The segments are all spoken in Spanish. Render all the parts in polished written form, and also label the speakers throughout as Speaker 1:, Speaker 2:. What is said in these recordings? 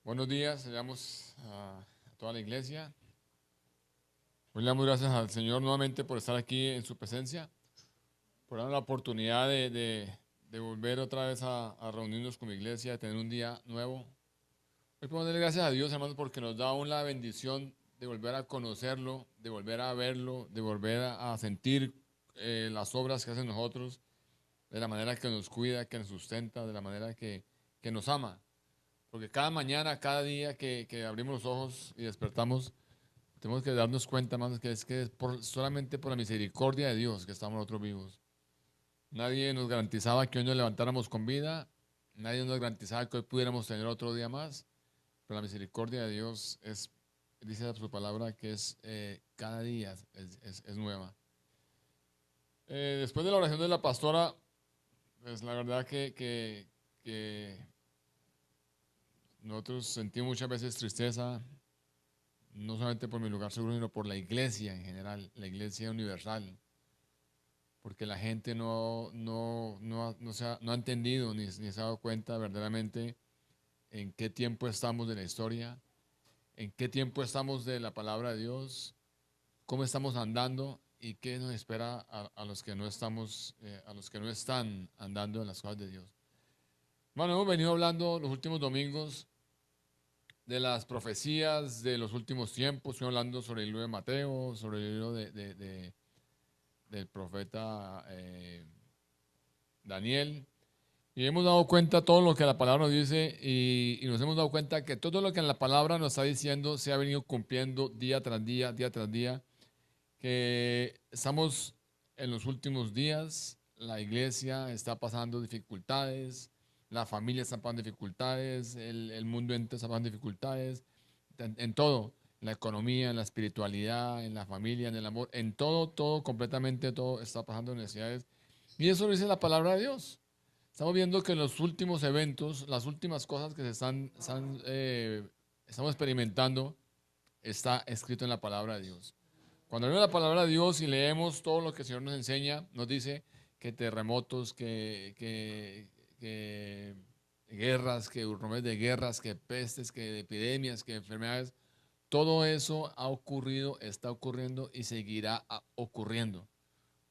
Speaker 1: Buenos días, le damos a toda la iglesia. Hoy le damos gracias al Señor nuevamente por estar aquí en su presencia, por darnos la oportunidad de volver otra vez a reunirnos con la iglesia, de tener un día nuevo. Hoy podemos darle gracias a Dios, hermanos, porque nos da aún la bendición de volver a conocerlo, de volver a verlo, de volver a sentir las obras que hace en nosotros, de la manera que nos cuida, que nos sustenta, de la manera que nos ama. Porque cada mañana, cada día que abrimos los ojos y despertamos, tenemos que darnos cuenta, hermanos, que es solamente por la misericordia de Dios que estamos nosotros vivos. Nadie nos garantizaba que hoy nos levantáramos con vida, nadie nos garantizaba que hoy pudiéramos tener otro día más, pero la misericordia de Dios dice su palabra, que es cada día es nueva. Después de la oración de la pastora, pues la verdad que nosotros sentimos muchas veces tristeza, no solamente por mi lugar seguro, sino por la iglesia en general, la iglesia universal, porque la gente no ha entendido ni se ha dado cuenta verdaderamente en qué tiempo estamos de la historia, en qué tiempo estamos de la palabra de Dios, cómo estamos andando y qué nos espera a los que no estamos, a los que no están andando en las cosas de Dios. Bueno, hemos venido hablando los últimos domingos de las profecías de los últimos tiempos. Estoy hablando sobre el libro de Mateo, sobre el libro del profeta Daniel. Y hemos dado cuenta todo lo que la palabra nos dice y nos hemos dado cuenta que todo lo que en la palabra nos está diciendo se ha venido cumpliendo día tras día, que estamos en los últimos días, la iglesia está pasando dificultades, la familia está pasando dificultades, el mundo entero está pasando dificultades, en todo, en la economía, en la espiritualidad, en la familia, en el amor, en todo, todo, completamente todo está pasando necesidades. Y eso lo dice la palabra de Dios. Estamos viendo que en los últimos eventos, las últimas cosas que estamos experimentando, está escrito en la palabra de Dios. Cuando leemos la palabra de Dios y leemos todo lo que el Señor nos enseña, nos dice que terremotos, que guerras, que rumores de guerras, que pestes, que epidemias, que enfermedades, todo eso ha ocurrido, está ocurriendo y seguirá ocurriendo.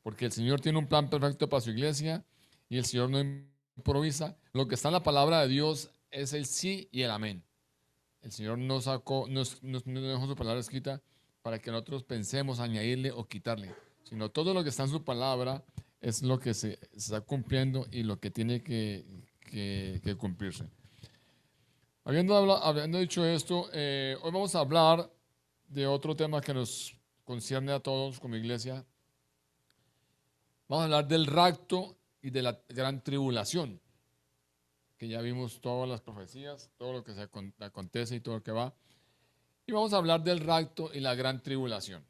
Speaker 1: Porque el Señor tiene un plan perfecto para su iglesia y el Señor no improvisa. Lo que está en la palabra de Dios es el sí y el amén. El Señor nos sacó, no dejó su palabra escrita para que nosotros pensemos añadirle o quitarle, sino todo lo que está en su palabra es lo que se está cumpliendo y lo que tiene que cumplirse. Habiendo dicho esto, hoy vamos a hablar de otro tema que nos concierne a todos como iglesia. Vamos a hablar del rapto y de la gran tribulación, que ya vimos todas las profecías, todo lo que se acontece y todo lo que va. Y vamos a hablar del rapto y la gran tribulación.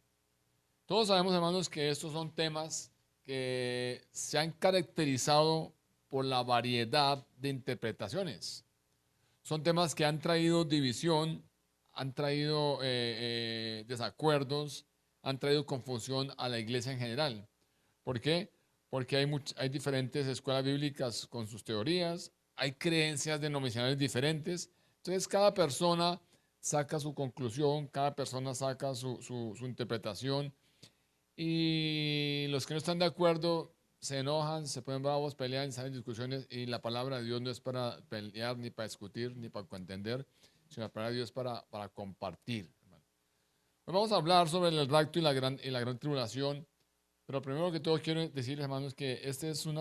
Speaker 1: Todos sabemos, hermanos, que estos son temas que se han caracterizado por la variedad de interpretaciones. Son temas que han traído división, han traído desacuerdos, han traído confusión a la iglesia en general. ¿Por qué? Porque hay diferentes escuelas bíblicas con sus teorías, hay creencias denominacionales diferentes. Entonces, cada persona saca su conclusión, cada persona saca su interpretación y los que no están de acuerdo se enojan, se ponen bravos, pelean, salen discusiones y la palabra de Dios no es para pelear, ni para discutir, ni para contender, sino la palabra de Dios es para compartir. Hermano. Hoy vamos a hablar sobre el rapto y la gran tribulación, pero primero que todo quiero decirles, hermanos, que este es un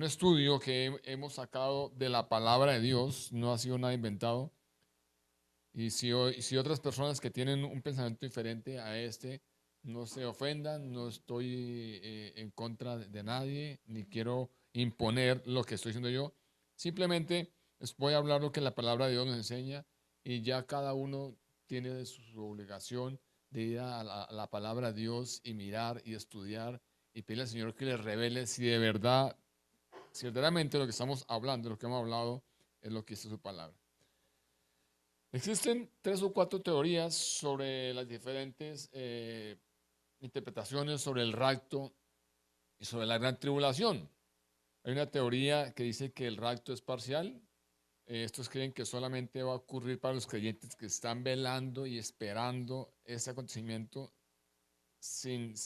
Speaker 1: estudio que hemos sacado de la palabra de Dios, no ha sido nada inventado. Y si otras personas que tienen un pensamiento diferente a este, no se ofendan, no estoy en contra de nadie, ni quiero imponer lo que estoy diciendo yo. Simplemente les voy a hablar lo que la palabra de Dios nos enseña y ya cada uno tiene su obligación de ir a la palabra de Dios y mirar y estudiar y pedirle al Señor que le revele si de verdad, si verdaderamente lo que estamos hablando, lo que hemos hablado, es lo que dice su palabra. Existen tres o cuatro teorías sobre las diferentes interpretaciones sobre el rapto y sobre la gran tribulación. Hay una teoría que dice que el rapto es parcial. Estos creen que solamente va a ocurrir para los creyentes que están velando y esperando ese acontecimiento o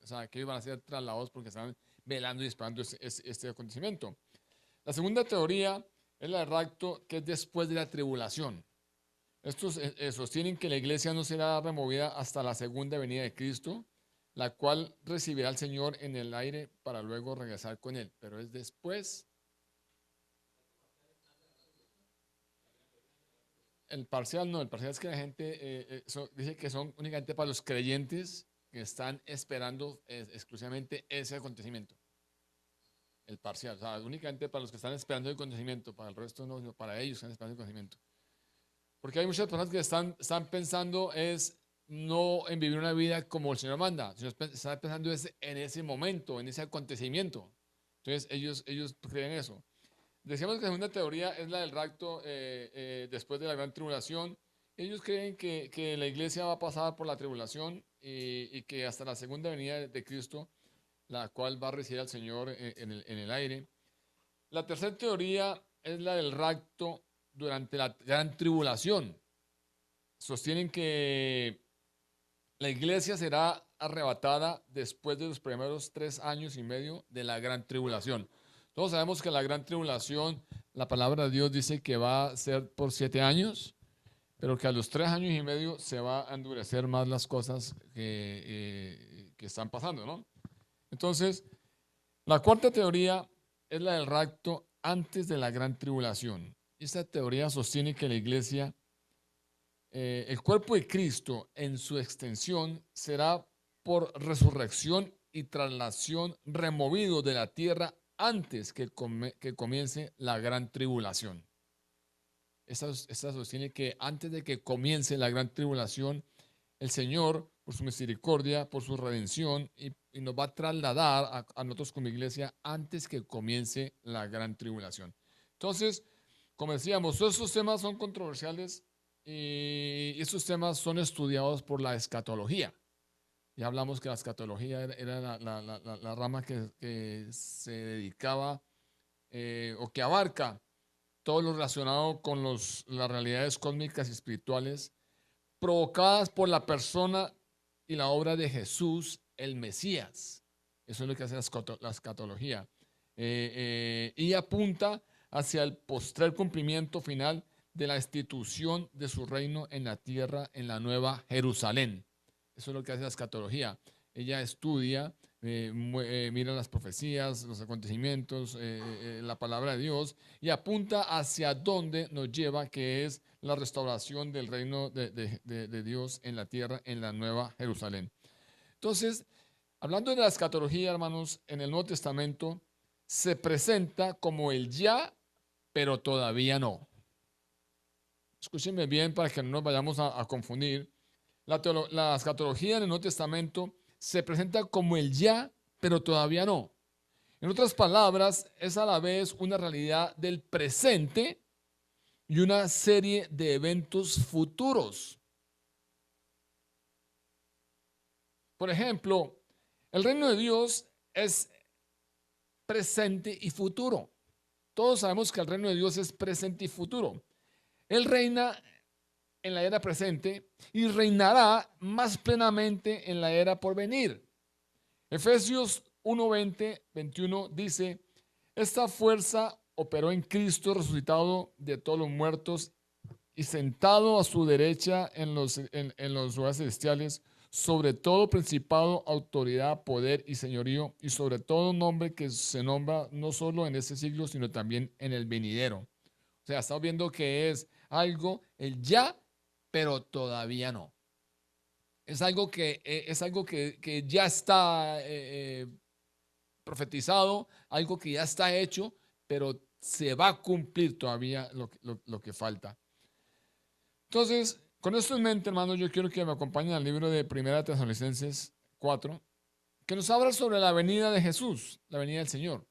Speaker 1: sea, que ellos van a ser trasladados porque están velando y esperando este acontecimiento. La segunda teoría es la del rapto, que es después de la tribulación. Estos sostienen que la iglesia no será removida hasta la segunda venida de Cristo, la cual recibirá al Señor en el aire para luego regresar con él. Pero es después. El parcial no, el parcial es que la gente dice que son únicamente para los creyentes que están esperando exclusivamente ese acontecimiento. El parcial, o sea, únicamente para los que están esperando el acontecimiento, para el resto no, sino para ellos que están esperando el acontecimiento. Porque hay muchas personas que están pensando es no en vivir una vida como el Señor manda, sino están pensando en ese momento, en ese acontecimiento. Entonces ellos creen eso. Decíamos que la segunda teoría es la del rapto después de la gran tribulación. Ellos creen que la iglesia va a pasar por la tribulación y que hasta la segunda venida de Cristo, la cual va a recibir al Señor en el aire. La tercera teoría es la del rapto durante la gran tribulación. Sostienen que la iglesia será arrebatada después de los primeros 3 años y medio de la gran tribulación. Todos sabemos que la gran tribulación, la palabra de Dios dice que va a ser por 7 años, pero que a los 3 años y medio se va a endurecer más las cosas que están pasando, ¿no? Entonces, la cuarta teoría es la del rapto antes de la gran tribulación. Esta teoría sostiene que la iglesia, el cuerpo de Cristo en su extensión será por resurrección y traslación removido de la tierra antes que comience la gran tribulación. Esta sostiene que antes de que comience la gran tribulación, el Señor, por su misericordia, por su redención, y nos va a trasladar a nosotros como iglesia antes que comience la gran tribulación. Entonces, como decíamos, todos estos temas son controversiales y estos temas son estudiados por la escatología. Ya hablamos que la escatología era la rama que se dedicaba o que abarca todo lo relacionado con las realidades cósmicas y espirituales provocadas por la persona y la obra de Jesús, el Mesías. Eso es lo que hace la escatología. Y apunta hacia el postrer cumplimiento final de la institución de su reino en la tierra, en la nueva Jerusalén. Eso es lo que hace la escatología. Ella estudia, mira las profecías, los acontecimientos, la palabra de Dios y apunta hacia dónde nos lleva, que es la restauración del reino de Dios en la tierra, en la nueva Jerusalén. Entonces, hablando de la escatología, hermanos, en el Nuevo Testamento se presenta como el ya, pero todavía no. Escúchenme bien para que no nos vayamos a confundir. La escatología en el Nuevo Testamento se presenta como el ya, pero todavía no. En otras palabras, es a la vez una realidad del presente y una serie de eventos futuros. Por ejemplo, el reino de Dios es presente y futuro. Todos sabemos que el reino de Dios es presente y futuro. Él reina en la era presente y reinará más plenamente en la era por venir. Efesios 1:20, 21 dice: esta fuerza operó en Cristo resucitado de todos los muertos y sentado a su derecha en los lugares celestiales, sobre todo principado, autoridad, poder y señorío, y sobre todo nombre que se nombra no solo en este siglo, sino también en el venidero. O sea, estamos viendo que es algo, el ya, pero todavía no. Es algo que ya está profetizado, algo que ya está hecho, pero se va a cumplir todavía lo que falta. Entonces, con esto en mente, hermanos, yo quiero que me acompañen al libro de 1 Tesalonicenses 4, que nos habla sobre la venida de Jesús, la venida del Señor.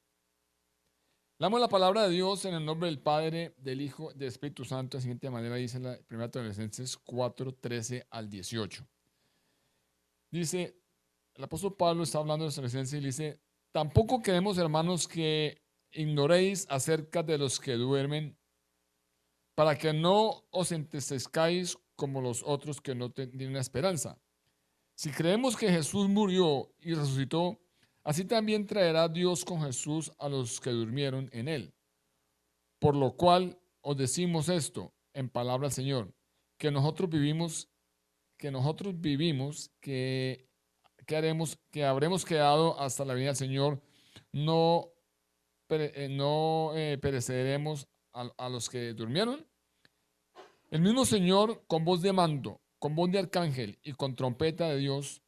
Speaker 1: Leamos la palabra de Dios en el nombre del Padre, del Hijo, del Espíritu Santo. De la siguiente manera dice la 1 Tesalonicenses 4, 13 al 18. Dice, el apóstol Pablo está hablando de Tesalonicenses y dice: tampoco queremos, hermanos, que ignoréis acerca de los que duermen, para que no os entristezcáis como los otros que no tienen esperanza. Si creemos que Jesús murió y resucitó, así también traerá Dios con Jesús a los que durmieron en él. Por lo cual os decimos esto en palabra del Señor, que nosotros vivimos, que habremos quedado hasta la venida del Señor, no, pereceremos a los que durmieron. El mismo Señor, con voz de mando, con voz de arcángel y con trompeta de Dios,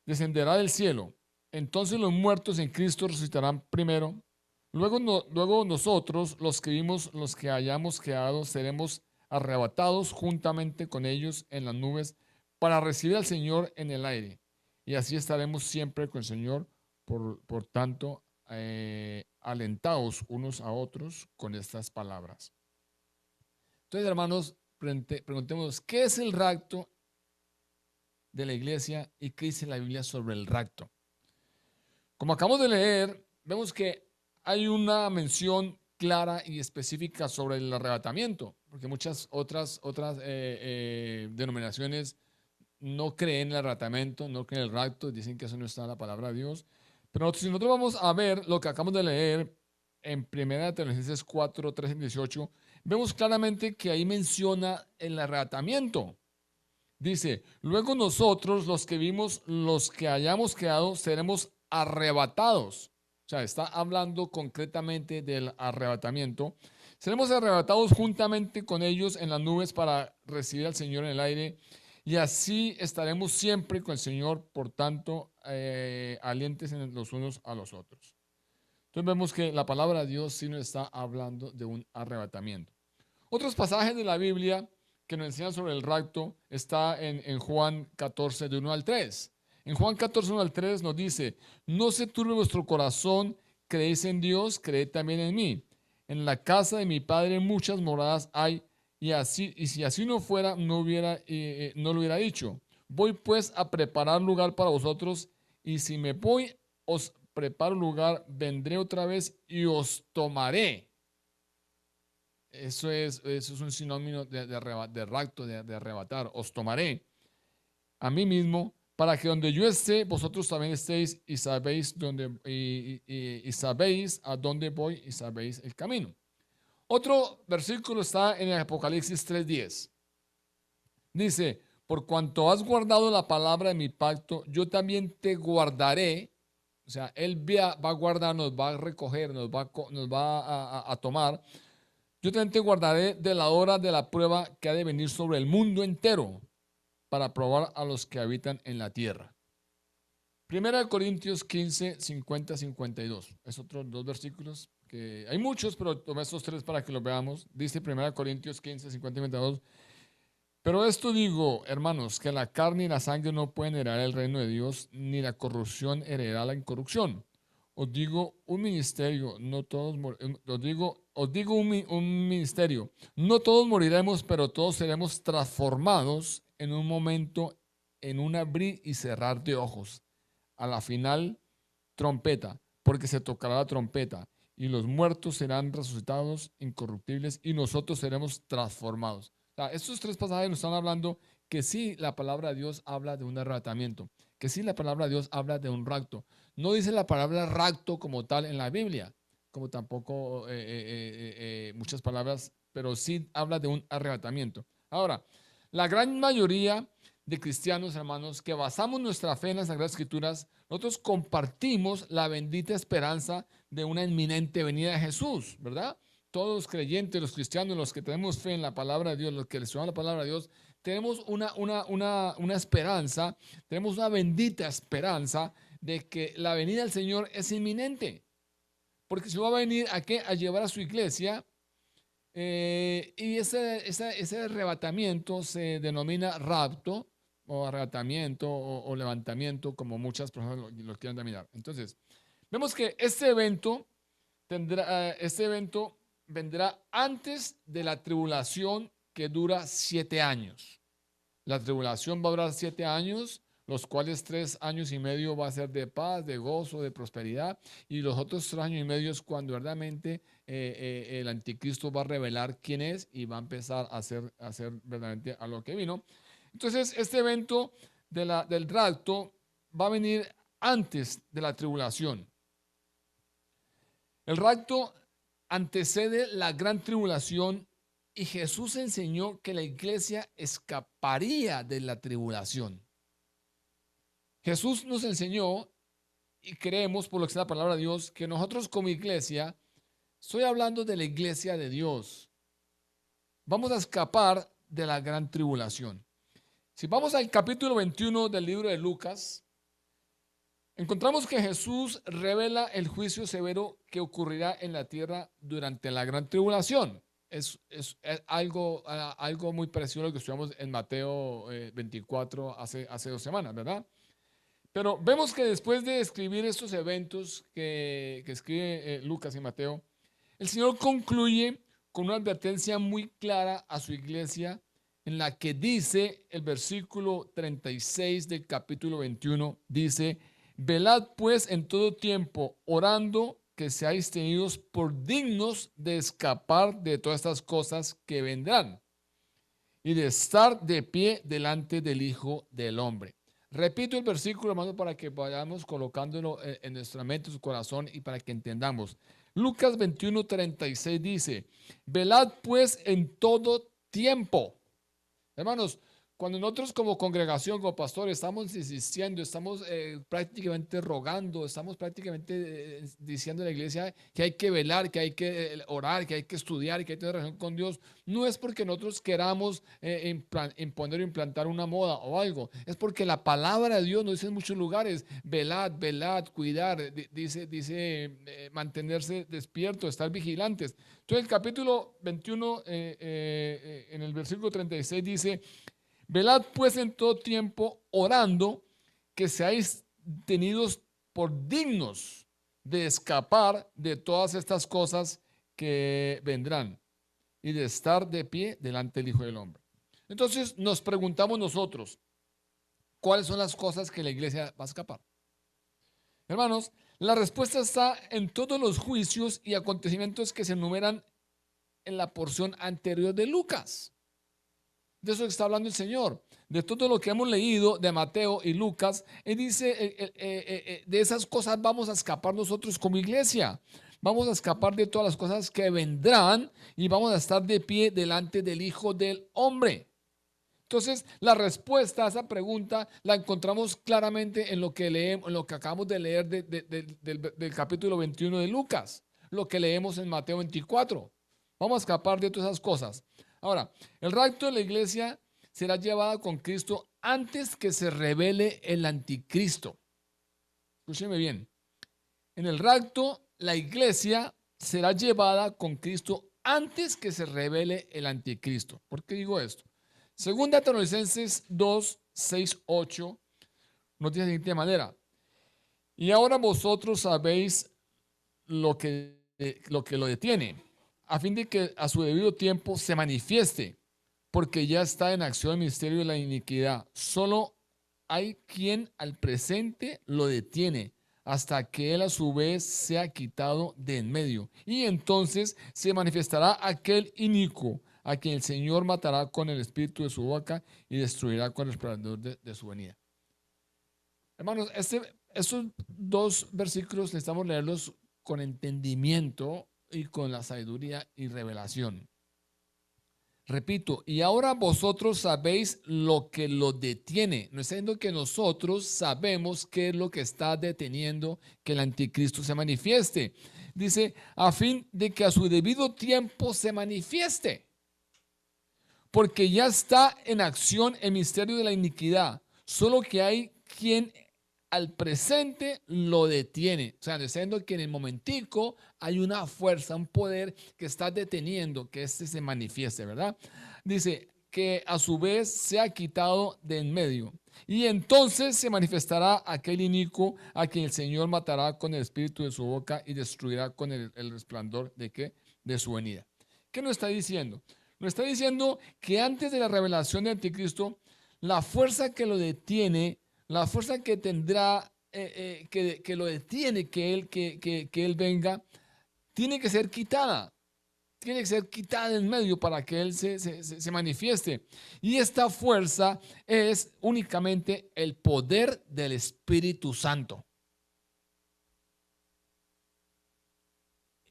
Speaker 1: descenderá del cielo. Entonces los muertos en Cristo resucitarán primero. Luego nosotros, los que vimos, los que hayamos quedado, seremos arrebatados juntamente con ellos en las nubes para recibir al Señor en el aire. Y así estaremos siempre con el Señor. Por tanto, alentaos unos a otros con estas palabras. Entonces, hermanos, preguntemos, ¿qué es el rapto de la iglesia y qué dice la Biblia sobre el rapto? Como acabamos de leer, vemos que hay una mención clara y específica sobre el arrebatamiento, porque muchas otras denominaciones no creen en el arrebatamiento, no creen en el rapto, dicen que eso no está en la palabra de Dios. Pero si nosotros vamos a ver lo que acabamos de leer en 1 Tesalonicenses 4, 13 y 18, vemos claramente que ahí menciona el arrebatamiento. Dice, luego nosotros, los que vimos, los que hayamos quedado, seremos arrebatados. O sea, está hablando concretamente del arrebatamiento. Seremos arrebatados juntamente con ellos en las nubes para recibir al Señor en el aire. Y así estaremos siempre con el Señor. Por tanto, aliéntense los unos a los otros. Entonces vemos que la palabra de Dios sí nos está hablando de un arrebatamiento. Otros pasajes de la Biblia que nos enseñan sobre el rapto está en Juan 14, de 1 al 3. En Juan 14, 1 al 3 nos dice, no se turbe vuestro corazón, creéis en Dios, creed también en mí. En la casa de mi Padre muchas moradas hay, y si así no fuera, no lo hubiera dicho. Voy pues a preparar lugar para vosotros, y si me voy, os preparo lugar, vendré otra vez y os tomaré. Eso es un sinónimo de rapto, de arrebatar. Os tomaré a mí mismo, para que donde yo esté, vosotros también estéis y sabéis sabéis a dónde voy y sabéis el camino. Otro versículo está en el Apocalipsis 3:10. Dice, por cuanto has guardado la palabra de mi pacto, yo también te guardaré. O sea, Él va a guardar, nos va a recoger, nos va a tomar. Yo también te guardaré de la hora de la prueba que ha de venir sobre el mundo entero para probar a los que habitan en la tierra. 1 Corintios 15, 50, 52. Es otros dos versículos que hay muchos, pero tomé estos tres para que los veamos. Dice 1 Corintios 15, 50 y 52. Pero esto digo, hermanos, que la carne y la sangre no pueden heredar el reino de Dios, ni la corrupción heredará la incorrupción. Os digo un ministerio, no todos os digo un ministerio, no todos moriremos, pero todos seremos transformados en un momento, en un abrir y cerrar de ojos. A la final, trompeta, porque se tocará la trompeta, y los muertos serán resucitados incorruptibles, y nosotros seremos transformados. O sea, estos tres pasajes nos están hablando que sí, la palabra de Dios habla de un arrebatamiento, que sí, la palabra de Dios habla de un rapto. No dice la palabra rapto como tal en la Biblia, como tampoco muchas palabras, pero sí habla de un arrebatamiento. Ahora, la gran mayoría de cristianos, hermanos, que basamos nuestra fe en las Sagradas Escrituras, nosotros compartimos la bendita esperanza de una inminente venida de Jesús, ¿verdad? Todos los creyentes, los cristianos, los que tenemos fe en la palabra de Dios, los que les estudiamos la palabra de Dios, tenemos una esperanza, tenemos una bendita esperanza de que la venida del Señor es inminente. Porque se va a venir ¿a qué? A llevar a su iglesia. Y ese arrebatamiento se denomina rapto o arrebatamiento o levantamiento, como muchas personas lo quieran denominar. Entonces, vemos que este evento vendrá antes de la tribulación que dura 7 años. La tribulación va a durar 7 años los cuales 3 años y medio va a ser de paz, de gozo, de prosperidad, y los otros 3 años y medio es cuando verdaderamente el anticristo va a revelar quién es y va a empezar a hacer verdaderamente a lo que vino. Entonces, este evento del rapto va a venir antes de la tribulación. El rapto antecede la gran tribulación y Jesús enseñó que la iglesia escaparía de la tribulación. Jesús nos enseñó y creemos, por lo que es la palabra de Dios, que nosotros como iglesia, estoy hablando de la iglesia de Dios, vamos a escapar de la gran tribulación. Si vamos al capítulo 21 del libro de Lucas, encontramos que Jesús revela el juicio severo que ocurrirá en la tierra durante la gran tribulación. Es algo muy parecido a lo que estudiamos en Mateo 24 hace 2 semanas, ¿verdad? Pero vemos que después de escribir estos eventos que escribe Lucas y Mateo, el Señor concluye con una advertencia muy clara a su iglesia en la que dice el versículo 36 del capítulo 21, dice: velad pues en todo tiempo, orando que seáis tenidos por dignos de escapar de todas estas cosas que vendrán y de estar de pie delante del Hijo del Hombre. Repito el versículo, hermano, para que vayamos colocándolo en nuestra mente, en su corazón y para que entendamos. Lucas 21:36 dice: velad pues en todo tiempo. Hermanos, cuando nosotros como congregación, como pastor, estamos insistiendo, estamos prácticamente rogando, estamos prácticamente diciendo a la iglesia que hay que velar, que hay que orar, que hay que estudiar, que hay que tener relación con Dios, no es porque nosotros queramos imponer o implantar una moda o algo, es porque la palabra de Dios nos dice en muchos lugares: velad, velad, cuidar, dice mantenerse despierto, estar vigilantes. Entonces el capítulo 21, en el versículo 36 dice: velad pues en todo tiempo, orando que seáis tenidos por dignos de escapar de todas estas cosas que vendrán y de estar de pie delante del Hijo del Hombre. Entonces nos preguntamos nosotros, ¿cuáles son las cosas que la iglesia va a escapar? Hermanos, la respuesta está en todos los juicios y acontecimientos que se enumeran en la porción anterior de Lucas. De eso está hablando el Señor, de todo lo que hemos leído de Mateo y Lucas. Él dice, de esas cosas vamos a escapar nosotros como iglesia. Vamos a escapar de todas las cosas que vendrán y vamos a estar de pie delante del Hijo del Hombre. Entonces, la respuesta a esa pregunta la encontramos claramente en lo que leemos, en lo que acabamos de leer del capítulo 21 de Lucas, lo que leemos en Mateo 24. Vamos a escapar de todas esas cosas. Ahora, el rapto de la iglesia será llevada con Cristo antes que se revele el anticristo. Escúcheme bien. En el rapto, la iglesia será llevada con Cristo antes que se revele el anticristo. ¿Por qué digo esto? Segunda Tesalonicenses 2, 6, 8 nos dice de la siguiente manera: y ahora vosotros sabéis lo que lo detiene, a fin de que a su debido tiempo se manifieste, porque ya está en acción el misterio de la iniquidad. Solo hay quien al presente lo detiene, hasta que él a su vez sea quitado de en medio. Y entonces se manifestará aquel inicuo, a quien el Señor matará con el espíritu de su boca y destruirá con el resplandor de su venida. Hermanos, estos 2 versículos necesitamos leerlos con entendimiento y con la sabiduría y revelación. Repito, y ahora vosotros sabéis lo que lo detiene. No está diciendo que nosotros sabemos qué es lo que está deteniendo que el anticristo se manifieste. Dice, a fin de que a su debido tiempo se manifieste. Porque ya está en acción el misterio de la iniquidad. Solo que hay quien al presente lo detiene. O sea, diciendo que en el momentico hay una fuerza, un poder que está deteniendo que se manifieste, ¿verdad? Dice que a su vez se ha quitado de en medio. Y entonces se manifestará aquel inicuo a quien el Señor matará con el espíritu de su boca y destruirá con el resplandor de ¿qué? De su venida. ¿Qué nos está diciendo? Nos está diciendo que antes de la revelación del anticristo, la fuerza que lo detiene la fuerza que tendrá, que lo detiene, que él venga, tiene que ser quitada. Tiene que ser quitada en medio para que Él se manifieste. Y esta fuerza es únicamente el poder del Espíritu Santo.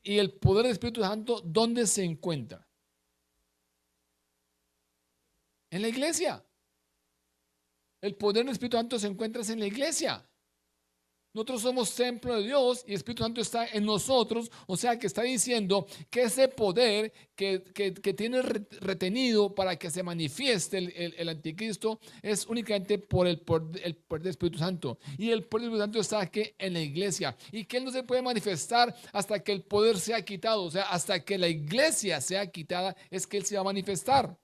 Speaker 1: Y el poder del Espíritu Santo, ¿dónde se encuentra? En la iglesia. El poder del Espíritu Santo se encuentra en la iglesia. Nosotros somos templo de Dios y el Espíritu Santo está en nosotros. O sea que está diciendo que ese poder que tiene retenido para que se manifieste el anticristo es únicamente por el poder del Espíritu Santo. Y el poder del Espíritu Santo está aquí en la iglesia. Y que Él no se puede manifestar hasta que el poder sea quitado. O sea, hasta que la iglesia sea quitada es que Él se va a manifestar.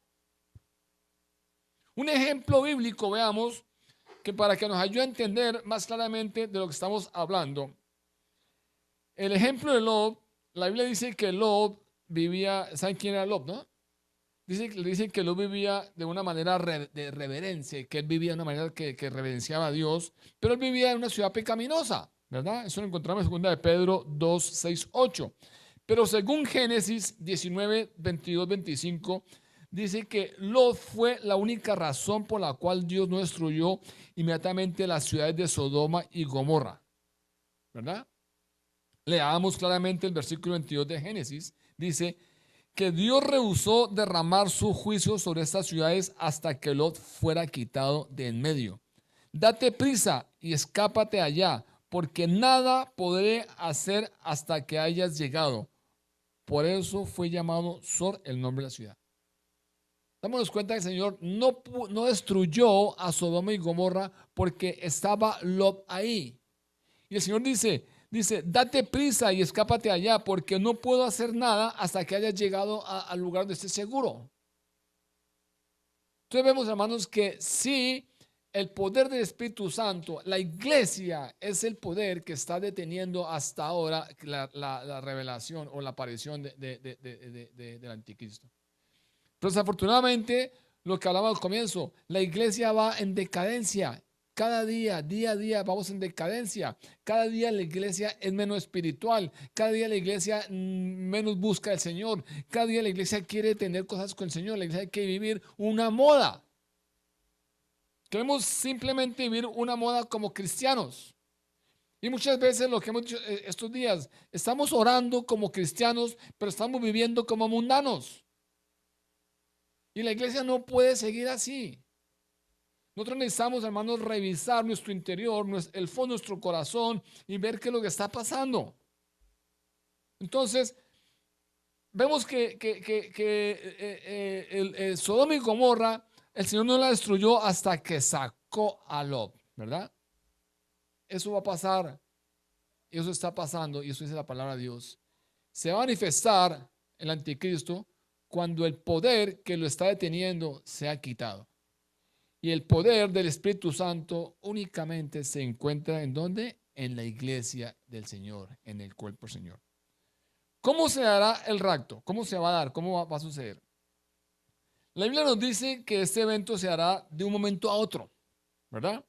Speaker 1: Un ejemplo bíblico, veamos, que para que nos ayude a entender más claramente de lo que estamos hablando. El ejemplo de Lot, la Biblia dice que Lot vivía, ¿saben quién era Lot, no? Dice que Lot vivía de una manera de reverencia, que él vivía de una manera que reverenciaba a Dios, pero él vivía en una ciudad pecaminosa, ¿verdad? Eso lo encontramos en 2 de Pedro 2, 6, 8. Pero según Génesis 19, 22, 25, dice que Lot fue la única razón por la cual Dios no destruyó inmediatamente las ciudades de Sodoma y Gomorra, ¿verdad? Leamos claramente el versículo 22 de Génesis. Dice que Dios rehusó derramar su juicio sobre estas ciudades hasta que Lot fuera quitado de en medio. Date prisa y escápate allá, porque nada podré hacer hasta que hayas llegado. Por eso fue llamado Sor el nombre de la ciudad. Dámonos cuenta que el Señor no destruyó a Sodoma y Gomorra porque estaba Lot ahí. Y el Señor dice, date prisa y escápate allá porque no puedo hacer nada hasta que hayas llegado al lugar donde estés seguro. Entonces vemos, hermanos, que sí, el poder del Espíritu Santo, la iglesia es el poder que está deteniendo hasta ahora la revelación o la aparición del anticristo. Pero desafortunadamente, lo que hablaba al comienzo, la iglesia va en decadencia. Cada día, día a día vamos en decadencia. Cada día la iglesia es menos espiritual. Cada día la iglesia menos busca al Señor. Cada día la iglesia quiere tener cosas con el Señor. La iglesia quiere vivir una moda. Queremos simplemente vivir una moda como cristianos. Y muchas veces lo que hemos dicho estos días, estamos orando como cristianos, pero estamos viviendo como mundanos. Y la iglesia no puede seguir así. Nosotros necesitamos, hermanos, revisar nuestro interior, el fondo de nuestro corazón y ver qué es lo que está pasando. Entonces, vemos que el Sodoma y Gomorra, el Señor no la destruyó hasta que sacó a Lot, ¿verdad? Eso va a pasar, eso está pasando y eso dice la palabra de Dios. Se va a manifestar el anticristo cuando el poder que lo está deteniendo se ha quitado. Y el poder del Espíritu Santo únicamente se encuentra ¿en dónde? En la iglesia del Señor, en el cuerpo del Señor. ¿Cómo se dará el rapto? ¿Cómo se va a dar? ¿Cómo va a suceder? La Biblia nos dice que este evento se hará de un momento a otro, ¿verdad?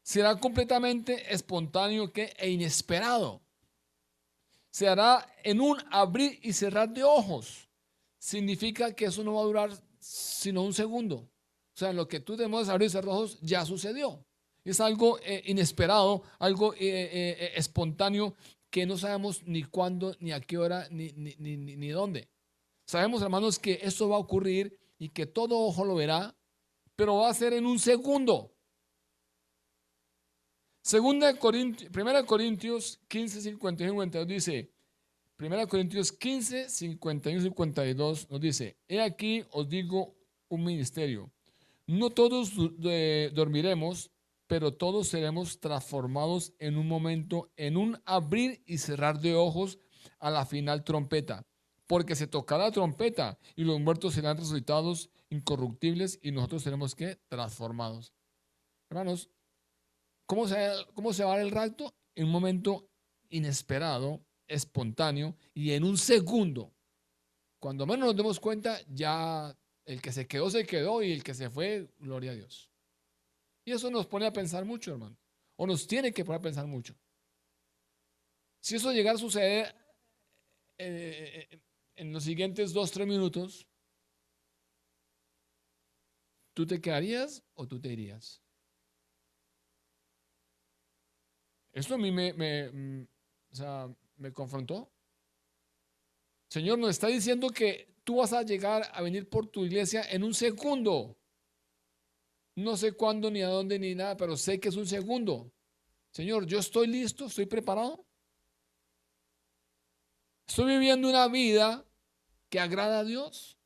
Speaker 1: Será completamente espontáneo e inesperado. Se hará en un abrir y cerrar de ojos. Significa que eso no va a durar sino un segundo. O sea, en lo que tú debes abrir y cerrar los ojos ya sucedió. Es algo inesperado, algo espontáneo que no sabemos ni cuándo, ni a qué hora, ni dónde. Sabemos, hermanos, que esto va a ocurrir y que todo ojo lo verá, pero va a ser en un segundo. 1 Corintios 15, 51 y 52 dice, 1 Corintios 15, 51 y 52 nos dice, he aquí os digo un ministerio. No todos dormiremos, pero todos seremos transformados en un momento, en un abrir y cerrar de ojos a la final trompeta. Porque se tocará la trompeta y los muertos serán resucitados incorruptibles y nosotros seremos ¿qué? Transformados. Hermanos, ¿cómo se va a dar el rapto? En un momento inesperado, espontáneo y en un segundo. Cuando menos nos demos cuenta, ya el que se quedó y el que se fue, gloria a Dios. Y eso nos pone a pensar mucho, hermano. O nos tiene que poner a pensar mucho. Si eso llegara a suceder en los siguientes 2, 3 minutos, ¿tú te quedarías o tú te irías? Esto a mí o sea, me confrontó. Señor, nos está diciendo que tú vas a llegar a venir por tu iglesia en un segundo. No sé cuándo, ni a dónde, ni nada, pero sé que es un segundo. Señor, yo estoy listo, estoy preparado. Estoy viviendo una vida que agrada a Dios.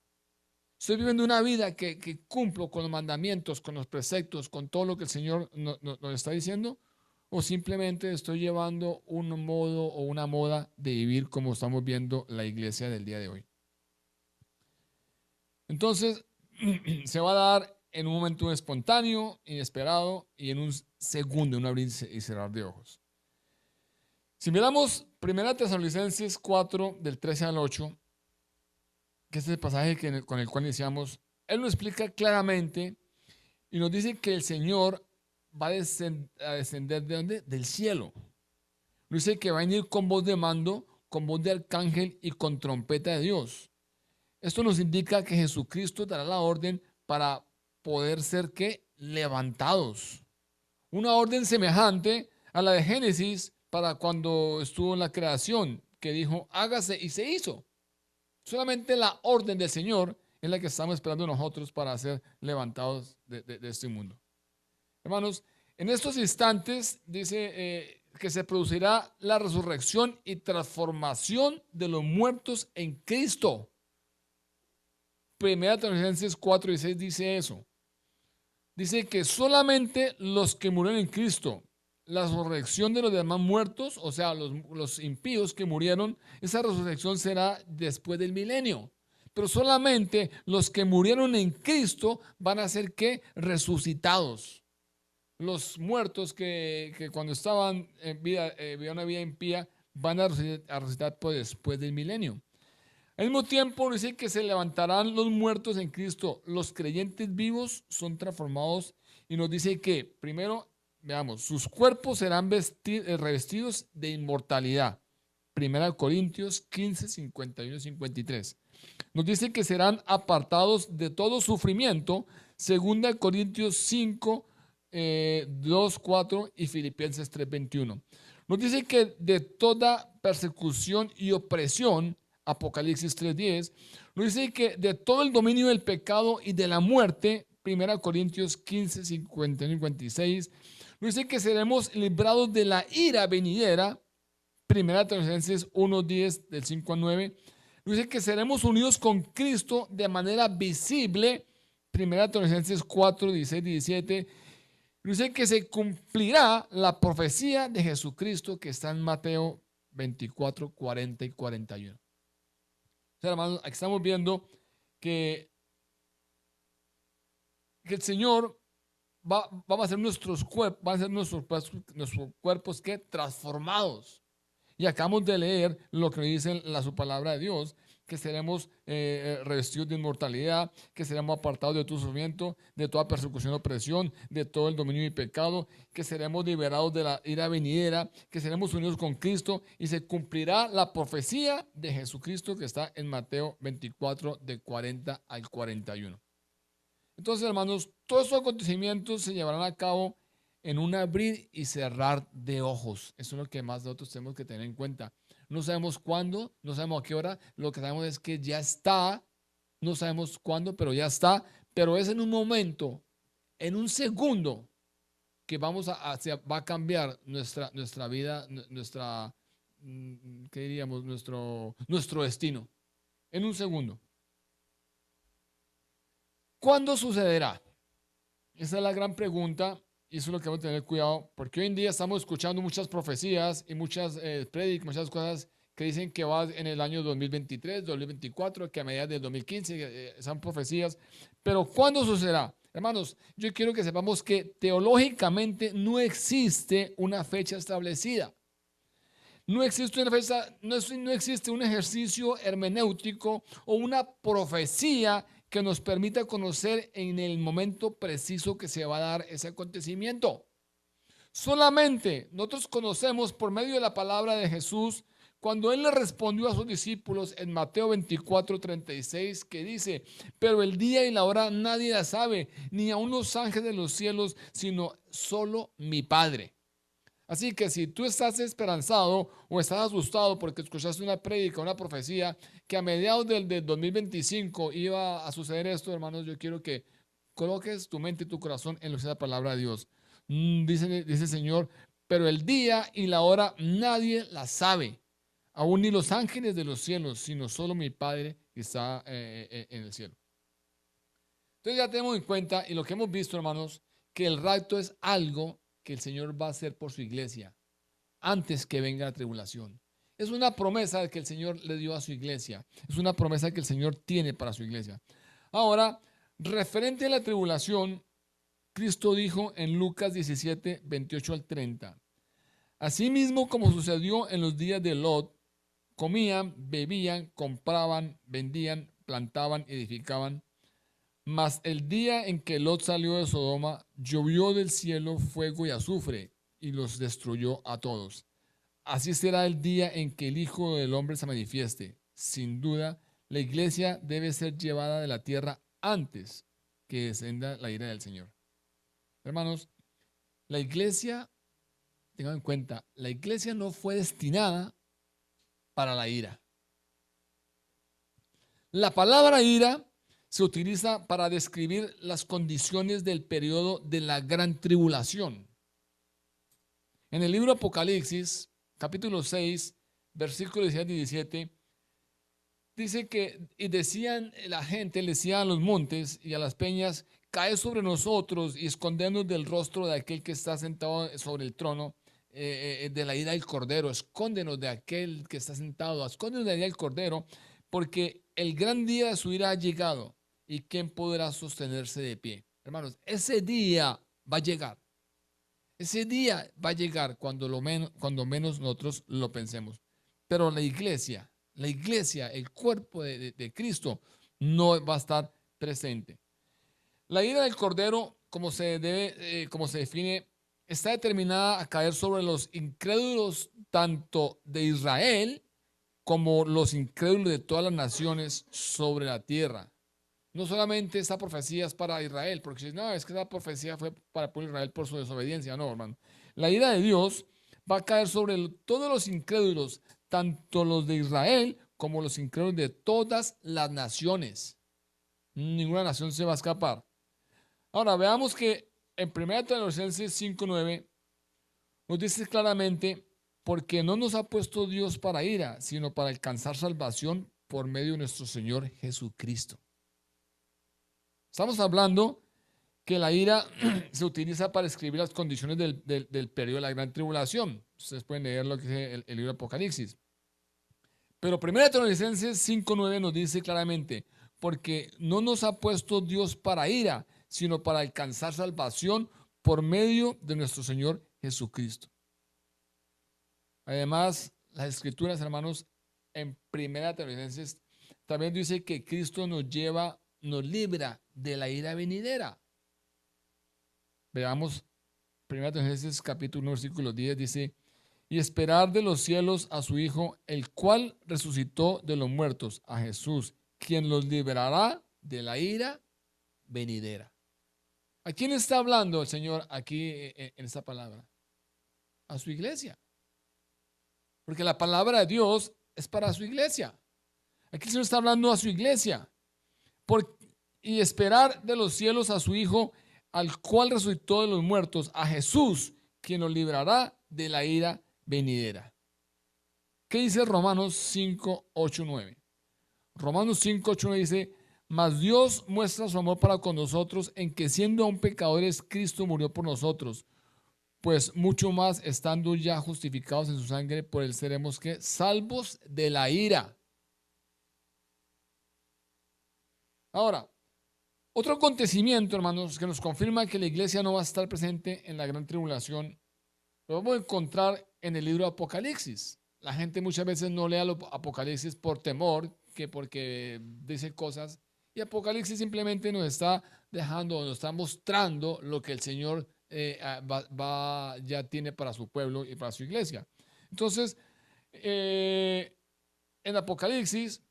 Speaker 1: Estoy viviendo una vida que cumplo con los mandamientos, con los preceptos, con todo lo que el Señor nos está diciendo. O simplemente estoy llevando un modo o una moda de vivir como estamos viendo la iglesia del día de hoy. Entonces, se va a dar en un momento espontáneo, inesperado y en un segundo, en un abrir y cerrar de ojos. Si miramos 1 Tesalonicenses 4, del 13 al 8, que es el pasaje con el cual iniciamos, él nos explica claramente y nos dice que el Señor va a descender ¿de dónde? Del cielo. Nos dice que va a venir con voz de mando, con voz de arcángel y con trompeta de Dios. Esto nos indica que Jesucristo dará la orden para poder ser ¿qué? Levantados. Una orden semejante a la de Génesis para cuando estuvo en la creación, que dijo, hágase y se hizo. Solamente la orden del Señor es la que estamos esperando nosotros para ser levantados de este mundo. Hermanos, en estos instantes dice que se producirá la resurrección y transformación de los muertos en Cristo. 1 Tesalonicenses 4 y 6 dice eso. Dice que solamente los que murieron en Cristo, la resurrección de los demás muertos, o sea, los impíos que murieron, esa resurrección será después del milenio. Pero solamente los que murieron en Cristo van a ser ¿qué? Resucitados. Los muertos que cuando estaban en vida, vivían una vida impía, van a resucitar después del milenio. Al mismo tiempo dice que se levantarán los muertos en Cristo. Los creyentes vivos son transformados y nos dice que, primero, veamos, sus cuerpos serán revestidos de inmortalidad. 1 Corintios 15, 51 y 53. Nos dice que serán apartados de todo sufrimiento. 2 Corintios 5, 2, 4 y Filipenses 3, 21. Nos dice que de toda persecución y opresión, Apocalipsis 3:10, nos dice que de todo el dominio del pecado y de la muerte, 1 Corintios 15, 51 y 56, nos dice que seremos librados de la ira venidera, 1 Tesalonicenses 1:10, del 5 al 9, nos dice que seremos unidos con Cristo de manera visible, 1 Tesalonicenses 4, 16, 17, nos dice que se cumplirá la profecía de Jesucristo que está en Mateo 24, 40 y 41. O sea, hermanos, aquí estamos viendo que el Señor va a hacer nuestros cuerpos ¿qué? Transformados. Y acabamos de leer lo que dice su palabra de Dios, que seremos revestidos de inmortalidad, que seremos apartados de todo sufrimiento, de toda persecución y opresión, de todo el dominio y pecado, que seremos liberados de la ira venidera, que seremos unidos con Cristo y se cumplirá la profecía de Jesucristo que está en Mateo 24, de 40 al 41. Entonces, hermanos, todos estos acontecimientos se llevarán a cabo en un abrir y cerrar de ojos. Eso es lo que más nosotros tenemos que tener en cuenta. No sabemos cuándo, no sabemos a qué hora, lo que sabemos es que ya está, no sabemos cuándo, pero ya está, pero es en un momento, en un segundo, que va a cambiar nuestra vida, ¿qué diríamos? Nuestro destino, en un segundo. ¿Cuándo sucederá? Esa es la gran pregunta. Y eso es lo que vamos a tener cuidado, porque hoy en día estamos escuchando muchas profecías y muchas prédicas, muchas cosas que dicen que va en el año 2023, 2024, que a mediados del 2015, son profecías. Pero ¿cuándo sucederá? Hermanos, yo quiero que sepamos que teológicamente no existe una fecha establecida. No existe una fecha, no existe un ejercicio hermenéutico o una profecía que nos permita conocer en el momento preciso que se va a dar ese acontecimiento. Solamente nosotros conocemos por medio de la palabra de Jesús cuando Él le respondió a sus discípulos en Mateo 24:36, que dice: pero el día y la hora nadie la sabe, ni aun los ángeles de los cielos, sino solo mi Padre. Así que si tú estás esperanzado o estás asustado porque escuchaste una prédica, una profecía, que a mediados del 2025 iba a suceder esto, hermanos, yo quiero que coloques tu mente y tu corazón en lo que es la palabra de Dios. Dice el Señor, pero el día y la hora nadie la sabe, aún ni los ángeles de los cielos, sino solo mi Padre que está en el cielo. Entonces ya tenemos en cuenta, y lo que hemos visto, hermanos, que el rapto es algo que el Señor va a hacer por su iglesia antes que venga la tribulación. Es una promesa que el Señor le dio a su iglesia. Es una promesa que el Señor tiene para su iglesia. Ahora, referente a la tribulación, Cristo dijo en Lucas 17, 28 al 30. Asimismo, como sucedió en los días de Lot, comían, bebían, compraban, vendían, plantaban, edificaban. Mas el día en que Lot salió de Sodoma, llovió del cielo fuego y azufre, y los destruyó a todos. Así será el día en que el Hijo del Hombre se manifieste. Sin duda, la iglesia debe ser llevada de la tierra antes que descienda la ira del Señor. Hermanos, la iglesia, tengan en cuenta, la iglesia no fue destinada para la ira. La palabra ira se utiliza para describir las condiciones del periodo de la gran tribulación. En el libro Apocalipsis, capítulo 6, versículos 17 y 17, dice que, y decían la gente, le decían a los montes y a las peñas: cae sobre nosotros y escondernos del rostro de aquel que está sentado sobre el trono, de la ira del Cordero. Escóndenos de aquel que está sentado, escóndenos de la ira del Cordero, porque el gran día de su ira ha llegado, y ¿quién podrá sostenerse de pie? Hermanos, ese día va a llegar. Ese día va a llegar cuando menos nosotros lo pensemos. Pero la iglesia, el cuerpo de Cristo, no va a estar presente. La ira del Cordero, como se define, está determinada a caer sobre los incrédulos tanto de Israel como los incrédulos de todas las naciones sobre la tierra. No solamente esta profecía es para Israel, porque no, es que esa profecía fue para el pueblo de Israel por su desobediencia. No, hermano. La ira de Dios va a caer sobre todos los incrédulos, tanto los de Israel como los incrédulos de todas las naciones. Ninguna nación se va a escapar. Ahora, veamos que en 1 Tesalonicenses 5:9 nos dice claramente: porque no nos ha puesto Dios para ira, sino para alcanzar salvación por medio de nuestro Señor Jesucristo. Estamos hablando que la ira se utiliza para escribir las condiciones del periodo de la gran tribulación. Ustedes pueden leer lo que dice el libro de Apocalipsis. Pero 1 Tesalonicenses 5:9 nos dice claramente: porque no nos ha puesto Dios para ira, sino para alcanzar salvación por medio de nuestro Señor Jesucristo. Además, las escrituras, hermanos, en 1 Tesalonicenses también dice que Cristo nos libra de la ira venidera. Veamos 1 Tesalonicenses capítulo 1, versículo 10, dice: y esperar de los cielos a su Hijo, el cual resucitó de los muertos, a Jesús, quien los liberará de la ira venidera. ¿A quién está hablando el Señor aquí en esta palabra? A su iglesia. Porque la palabra de Dios es para su iglesia. Aquí el Señor está hablando a su iglesia. Y esperar de los cielos a su Hijo, al cual resucitó de los muertos, a Jesús, quien nos librará de la ira venidera. ¿Qué dice Romanos 5, 8, 9? Romanos 5, 8, 9 dice: mas Dios muestra su amor para con nosotros en que, siendo aún pecadores, Cristo murió por nosotros. Pues mucho más, estando ya justificados en su sangre, por él seremos ¿qué? Salvos de la ira. Ahora, otro acontecimiento, hermanos, que nos confirma que la iglesia no va a estar presente en la gran tribulación, lo vamos a encontrar en el libro de Apocalipsis. La gente muchas veces no lee el Apocalipsis por temor, que porque dice cosas Y Apocalipsis simplemente nos está dejando, nos está mostrando lo que el Señor ya tiene para su pueblo y para su iglesia. Entonces, en Apocalipsis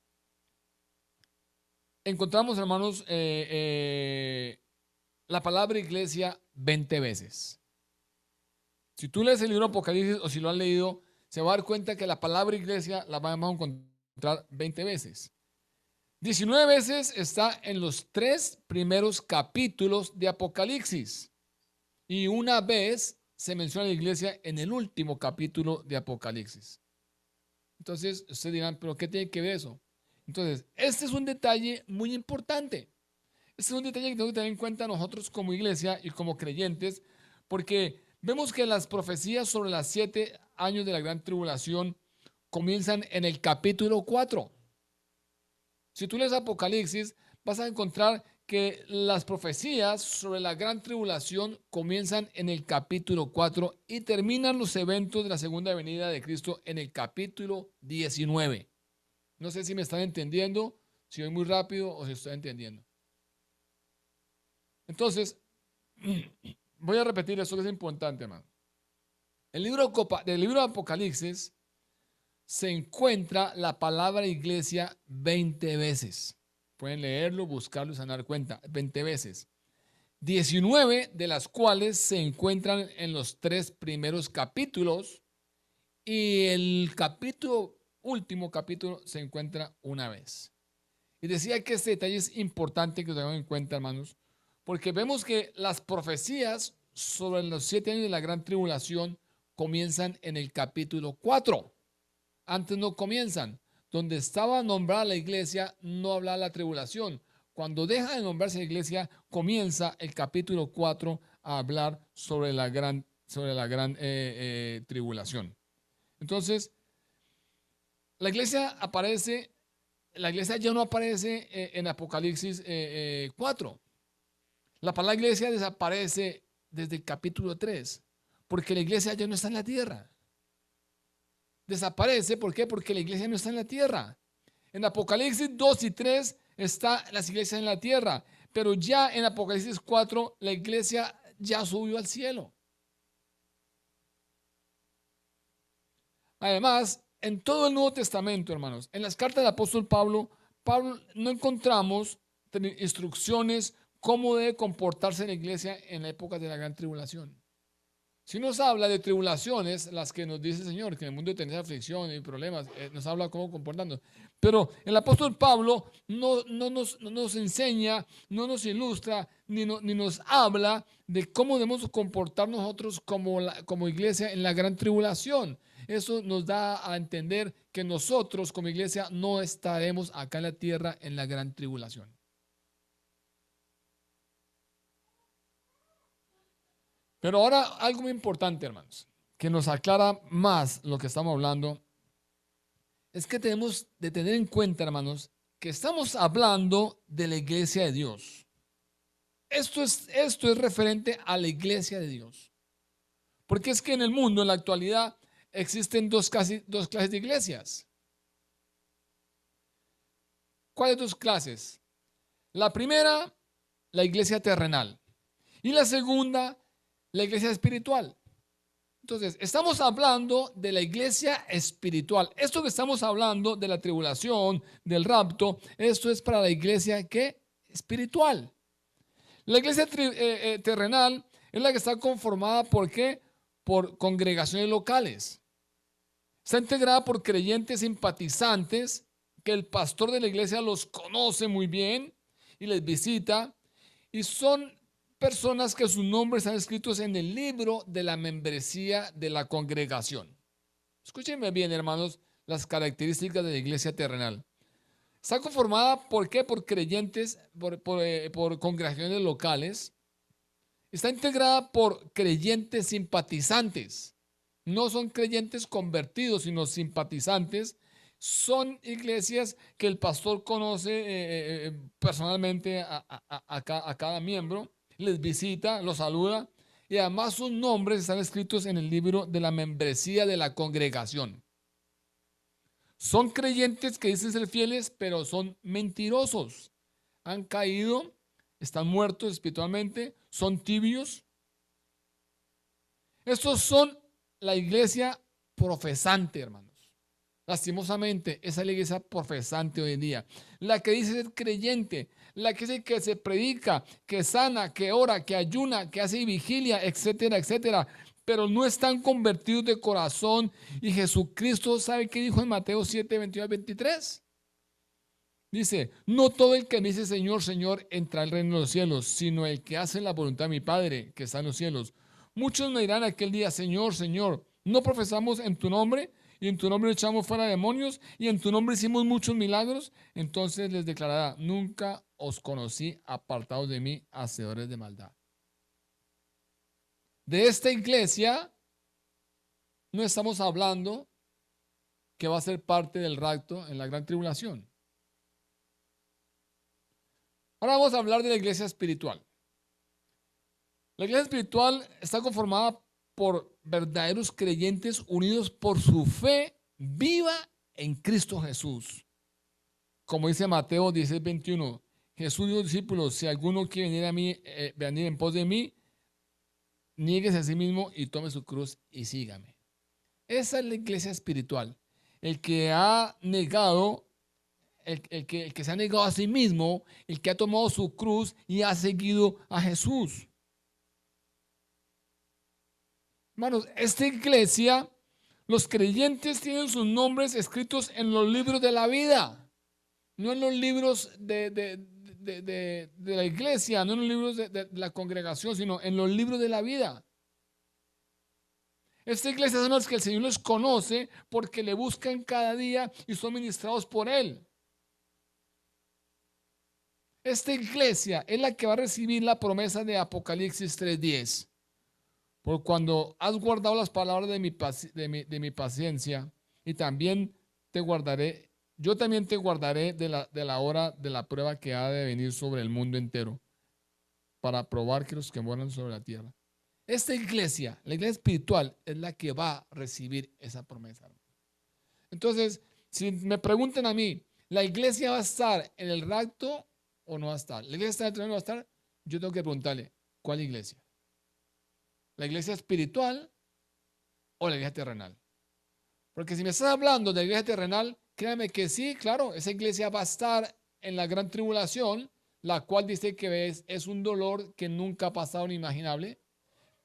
Speaker 1: encontramos, hermanos, la palabra iglesia 20 veces. Si tú lees el libro Apocalipsis o si lo han leído, se va a dar cuenta que la palabra iglesia la vamos a encontrar 20 veces. 19 veces está en los 3 primeros capítulos de Apocalipsis. Y una vez se menciona la iglesia en el último capítulo de Apocalipsis. Entonces, ustedes dirán, ¿pero qué tiene que ver eso? Entonces, este es un detalle muy importante. Este es un detalle que tenemos que tener en cuenta nosotros como iglesia y como creyentes, porque vemos que las profecías sobre los 7 años de la gran tribulación comienzan en el capítulo 4. Si tú lees Apocalipsis, vas a encontrar que las profecías sobre la gran tribulación comienzan en el capítulo 4 y terminan los eventos de la segunda venida de Cristo en el capítulo 19. No sé si me están entendiendo, si voy muy rápido o si estoy entendiendo. Entonces, voy a repetir esto que es importante, hermano. Del libro de Apocalipsis se encuentra la palabra iglesia 20 veces. Pueden leerlo, buscarlo y se van a dar cuenta. 20 veces. 19 de las cuales se encuentran en los 3 primeros capítulos y el último capítulo se encuentra una vez. Y decía que este detalle es importante que lo tengan en cuenta, hermanos, porque vemos que las profecías sobre los 7 años de la gran tribulación comienzan en el capítulo 4. Antes no comienzan. Donde estaba nombrada la iglesia, no hablaba la tribulación. Cuando deja de nombrarse la iglesia, comienza el capítulo 4 a hablar sobre la gran tribulación. Entonces, la iglesia ya no aparece en Apocalipsis 4. La palabra iglesia desaparece desde el capítulo 3, porque la iglesia ya no está en la tierra. Desaparece, ¿por qué? Porque la iglesia no está en la tierra. En Apocalipsis 2 y 3 están las iglesias en la tierra, pero ya en Apocalipsis 4 la iglesia ya subió al cielo. Además, en todo el Nuevo Testamento, hermanos, en las cartas del apóstol Pablo no encontramos instrucciones cómo debe comportarse la iglesia en la época de la gran tribulación. Si nos habla de tribulaciones, las que nos dice el Señor, que en el mundo tenéis aflicción y problemas, nos habla cómo comportarnos. Pero el apóstol Pablo no nos enseña, no nos ilustra, ni nos habla de cómo debemos comportar nosotros como iglesia en la gran tribulación. Eso nos da a entender que nosotros como iglesia no estaremos acá en la tierra en la gran tribulación. Pero ahora algo muy importante, hermanos, que nos aclara más lo que estamos hablando, es que tenemos de tener en cuenta, hermanos, que estamos hablando de la iglesia de Dios. Esto es referente a la iglesia de Dios. Porque es que en el mundo, en la actualidad, existen dos clases de iglesias. ¿Cuáles dos clases? La primera, la iglesia terrenal. Y la segunda, la iglesia espiritual. Entonces, estamos hablando de la iglesia espiritual. Esto que estamos hablando de la tribulación, del rapto, esto es para la iglesia ¿qué? Espiritual. La iglesia terrenal es la que está conformada ¿por qué? Por congregaciones locales. Está integrada por creyentes simpatizantes que el pastor de la iglesia los conoce muy bien y les visita, y son personas que sus nombres están escritos en el libro de la membresía de la congregación. Escúchenme bien, hermanos, las características de la iglesia terrenal. Está conformada ¿por qué? Por creyentes, por congregaciones locales. Está integrada por creyentes simpatizantes. No son creyentes convertidos, sino simpatizantes. Son iglesias que el pastor conoce personalmente a cada miembro. Les visita, los saluda, y además sus nombres están escritos en el libro de la membresía de la congregación. Son creyentes que dicen ser fieles, pero son mentirosos. han caído, están muertos espiritualmente, son tibios. Estos son la iglesia profesante, hermanos. Lastimosamente, esa es la iglesia profesante hoy en día. La que dice ser creyente, la que dice que se predica, que sana, que ora, que ayuna, que hace vigilia, etcétera, etcétera. Pero no están convertidos de corazón. Y Jesucristo, ¿sabe qué dijo en Mateo 7, 22 al 23? Dice, no todo el que me dice Señor, Señor, entra al reino de los cielos, sino el que hace la voluntad de mi Padre que está en los cielos. Muchos me dirán aquel día, Señor, Señor, ¿no profesamos en tu nombre? Y en tu nombre echamos fuera demonios, y en tu nombre hicimos muchos milagros. Entonces les declarará, nunca os conocí, apartados de mí, hacedores de maldad. De esta iglesia no estamos hablando que va a ser parte del rapto en la gran tribulación. Ahora vamos a hablar de la iglesia espiritual. La iglesia espiritual está conformada por verdaderos creyentes unidos por su fe viva en Cristo Jesús. Como dice Mateo 16, 21, Jesús dijo a los discípulos, si alguno quiere venir a mí, venir en pos de mí, niéguese a sí mismo y tome su cruz y sígame. Esa es la iglesia espiritual. El que ha negado, el que se ha negado a sí mismo, el que ha tomado su cruz y ha seguido a Jesús. Hermanos, esta iglesia, los creyentes tienen sus nombres escritos en los libros de la vida, no en los libros de la iglesia, no en los libros de la congregación, sino en los libros de la vida. Esta iglesia son los que el Señor los conoce porque le buscan cada día y son ministrados por Él. Esta iglesia es la que va a recibir la promesa de Apocalipsis 3:10. Por cuando has guardado las palabras de mi paciencia, y también te guardaré, yo también te guardaré de la hora de la prueba que ha de venir sobre el mundo entero, para probar que los que moran sobre la tierra. Esta iglesia, la iglesia espiritual, es la que va a recibir esa promesa. Entonces, si me preguntan a mí, ¿la iglesia va a estar en el rapto o no va a estar? ¿La iglesia está en el trono o no va a estar? Yo tengo que preguntarle, ¿cuál iglesia? ¿La iglesia espiritual o la iglesia terrenal? Porque si me estás hablando de la iglesia terrenal, créame que sí, claro, esa iglesia va a estar en la gran tribulación, la cual dice que es un dolor que nunca ha pasado ni imaginable.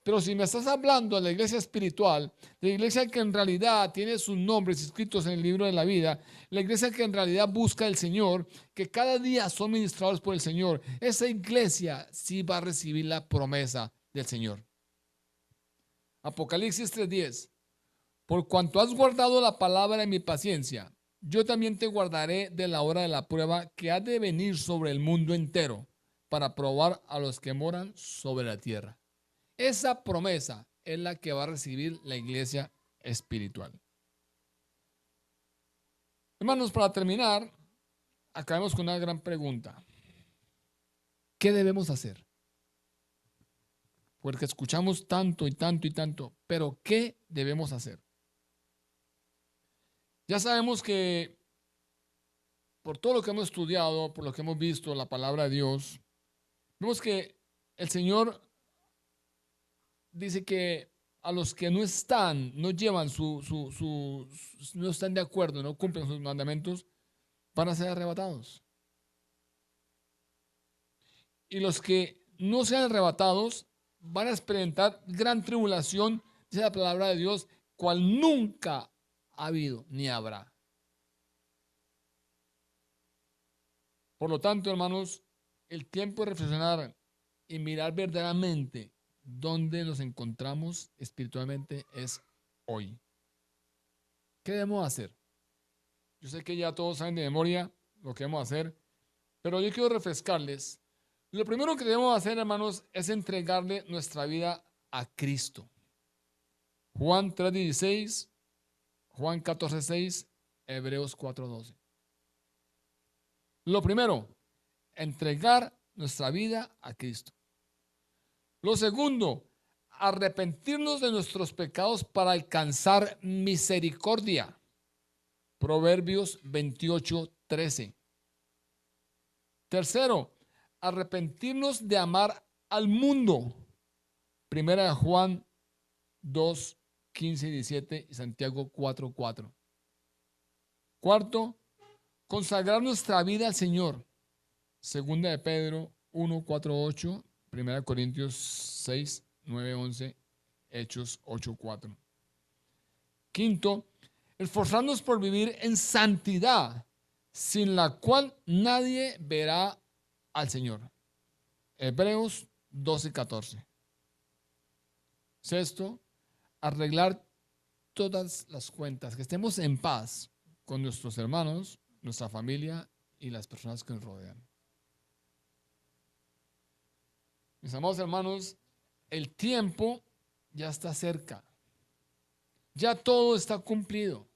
Speaker 1: Pero si me estás hablando de la iglesia espiritual, de la iglesia que en realidad tiene sus nombres escritos en el libro de la vida, la iglesia que en realidad busca al Señor, que cada día son ministrados por el Señor, esa iglesia sí va a recibir la promesa del Señor. Apocalipsis 3:10. Por cuanto has guardado la palabra de mi paciencia, yo también te guardaré de la hora de la prueba que ha de venir sobre el mundo entero, para probar a los que moran sobre la tierra. Esa promesa es la que va a recibir la iglesia espiritual. Hermanos, para terminar, acabemos con una gran pregunta. ¿Qué debemos hacer? Porque escuchamos tanto y tanto y tanto, pero ¿qué debemos hacer? Ya sabemos que por todo lo que hemos estudiado, por lo que hemos visto, la palabra de Dios, vemos que el Señor dice que a los que no están, no llevan no están de acuerdo, no cumplen sus mandamientos, van a ser arrebatados. Y los que no sean arrebatados van a experimentar gran tribulación, dice la palabra de Dios, cual nunca ha habido ni habrá. Por lo tanto, hermanos, el tiempo de reflexionar y mirar verdaderamente dónde nos encontramos espiritualmente es hoy. ¿Qué debemos hacer? Yo sé que ya todos saben de memoria lo que debemos hacer, pero yo quiero refrescarles. Lo primero que debemos hacer, hermanos, es entregarle nuestra vida a Cristo. Juan 3:16, Juan 14:6, Hebreos 4:12. Lo primero, entregar nuestra vida a Cristo. Lo segundo, arrepentirnos de nuestros pecados para alcanzar misericordia. Proverbios 28:13. Tercero, arrepentirnos de amar al mundo. Primera de Juan 2, 15 y 17 y Santiago 4, 4. Cuarto, consagrar nuestra vida al Señor. Segunda de Pedro 1, 4, 8. Primera de Corintios 6, 9, 11. Hechos 8, 4. Quinto, esforzarnos por vivir en santidad, sin la cual nadie verá al Señor. Hebreos 12, 14. Sexto, arreglar todas las cuentas, que estemos en paz con nuestros hermanos, nuestra familia y las personas que nos rodean. Mis amados hermanos, el tiempo ya está cerca. Ya todo está cumplido.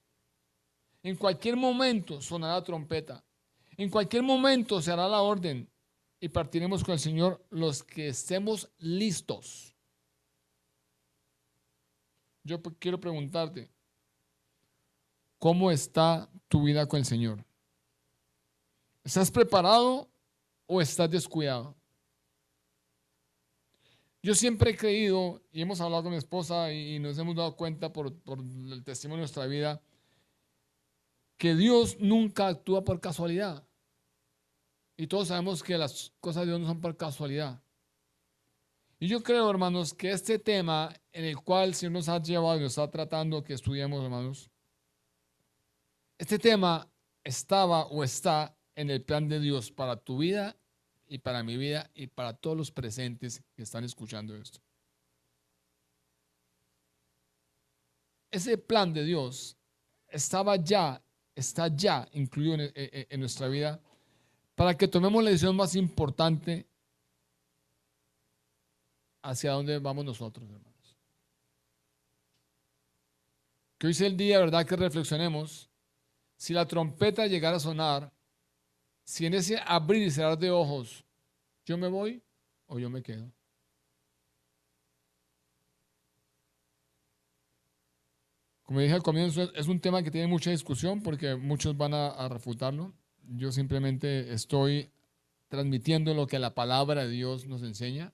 Speaker 1: En cualquier momento sonará la trompeta. En cualquier momento se hará la orden y partiremos con el Señor los que estemos listos. Yo quiero preguntarte, ¿cómo está tu vida con el Señor? ¿Estás preparado o estás descuidado? Yo siempre he creído, y hemos hablado con mi esposa y nos hemos dado cuenta por el testimonio de nuestra vida, que Dios nunca actúa por casualidad. Y todos sabemos que las cosas de Dios no son por casualidad. Y yo creo, hermanos, que este tema en el cual el Señor nos ha llevado y nos está tratando que estudiemos, hermanos, este tema estaba o está en el plan de Dios para tu vida y para mi vida y para todos los presentes que están escuchando esto. Ese plan de Dios está ya incluido en nuestra vida para que tomemos la decisión más importante hacia dónde vamos nosotros, hermanos. Que hoy sea el día, ¿verdad?, que reflexionemos. Si la trompeta llegara a sonar, si en ese abrir y cerrar de ojos yo me voy o yo me quedo. Como dije al comienzo, es un tema que tiene mucha discusión porque muchos van a refutarlo. Yo simplemente estoy transmitiendo lo que la palabra de Dios nos enseña.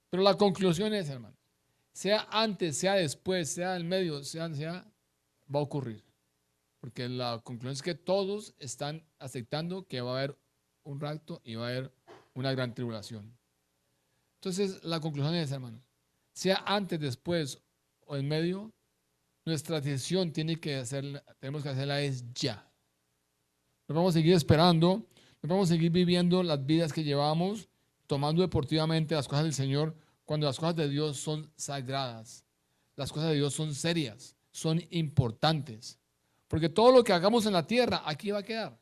Speaker 1: Pero la conclusión es, hermano, sea antes, sea después, sea en medio, sea, va a ocurrir. Porque la conclusión es que todos están aceptando que va a haber un rapto y va a haber una gran tribulación. Entonces, la conclusión es, hermano, sea antes, después o en medio, nuestra decisión tenemos que hacerla es ya. No vamos a seguir esperando, no vamos a seguir viviendo las vidas que llevamos, tomando deportivamente las cosas del Señor, cuando las cosas de Dios son sagradas. Las cosas de Dios son serias, son importantes. Porque todo lo que hagamos en la tierra, aquí va a quedar.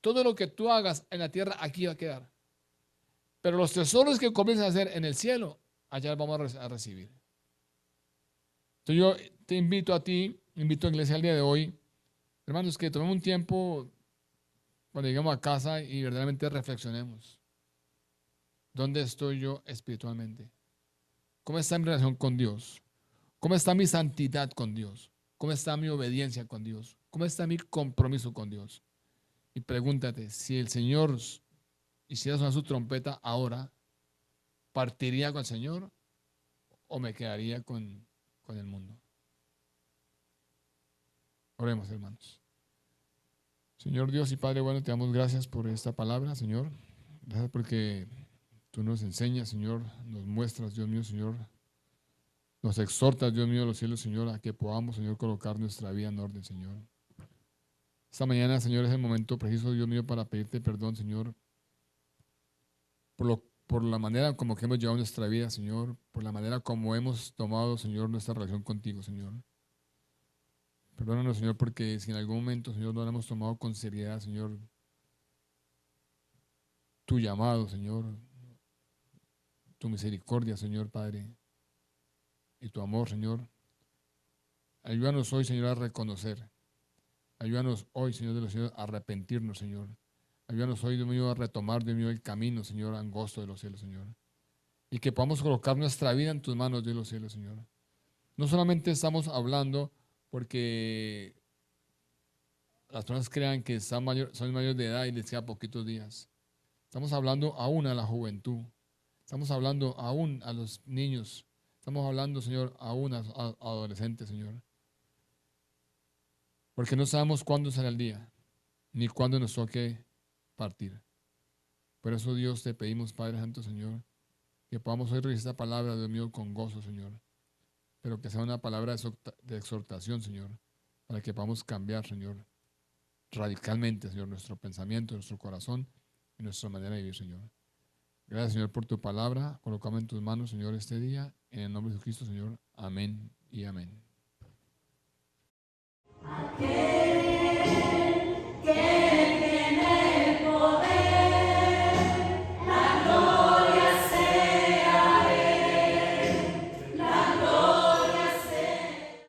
Speaker 1: Todo lo que tú hagas en la tierra, aquí va a quedar. Pero los tesoros que comienzas a hacer en el cielo, allá vamos a recibir. Entonces yo te invito a ti, invito a la iglesia al día de hoy, hermanos, que tomemos un tiempo cuando lleguemos a casa y verdaderamente reflexionemos. ¿Dónde estoy yo espiritualmente? ¿Cómo está mi relación con Dios? ¿Cómo está mi santidad con Dios? ¿Cómo está mi obediencia con Dios? ¿Cómo está mi compromiso con Dios? Y pregúntate, si el Señor hiciera sonar su trompeta ahora, ¿partiría con el Señor o me quedaría con el mundo? Oremos, hermanos. Señor Dios y Padre bueno, te damos gracias por esta palabra, Señor. Gracias porque tú nos enseñas, Señor, nos muestras, Dios mío, Señor. Nos exhortas, Dios mío, de los cielos, Señor, a que podamos, Señor, colocar nuestra vida en orden, Señor. Esta mañana, Señor, es el momento preciso, Dios mío, para pedirte perdón, Señor, por la manera como que hemos llevado nuestra vida, Señor, por la manera como hemos tomado, Señor, nuestra relación contigo, Señor. Perdónanos, Señor, porque si en algún momento, Señor, no la hemos tomado con seriedad, Señor, tu llamado, Señor, tu misericordia, Señor, Padre, y tu amor, Señor. Ayúdanos hoy, Señor, a reconocer. Ayúdanos hoy, Señor de los cielos, a arrepentirnos, Señor. Ayúdanos hoy, Dios mío, a retomar, Dios mío, el camino, Señor, angosto de los cielos, Señor. Y que podamos colocar nuestra vida en tus manos, Dios de los cielos, Señor. No solamente estamos hablando porque las personas crean que son mayores de edad y les quedan poquitos días. Estamos hablando aún a la juventud. Estamos hablando aún a los niños. Estamos hablando, Señor, aún a adolescentes, Señor. Porque no sabemos cuándo será el día, ni cuándo nos toque partir. Por eso, Dios, te pedimos, Padre Santo, Señor, que podamos oír esta palabra, Dios mío, con gozo, Señor. Pero que sea una palabra de exhortación, Señor, para que podamos cambiar, Señor, radicalmente, Señor, nuestro pensamiento, nuestro corazón y nuestra manera de vivir, Señor. Gracias, Señor, por tu palabra. Colocamos en tus manos, Señor, este día. En el nombre de Jesucristo, Señor. Amén y amén.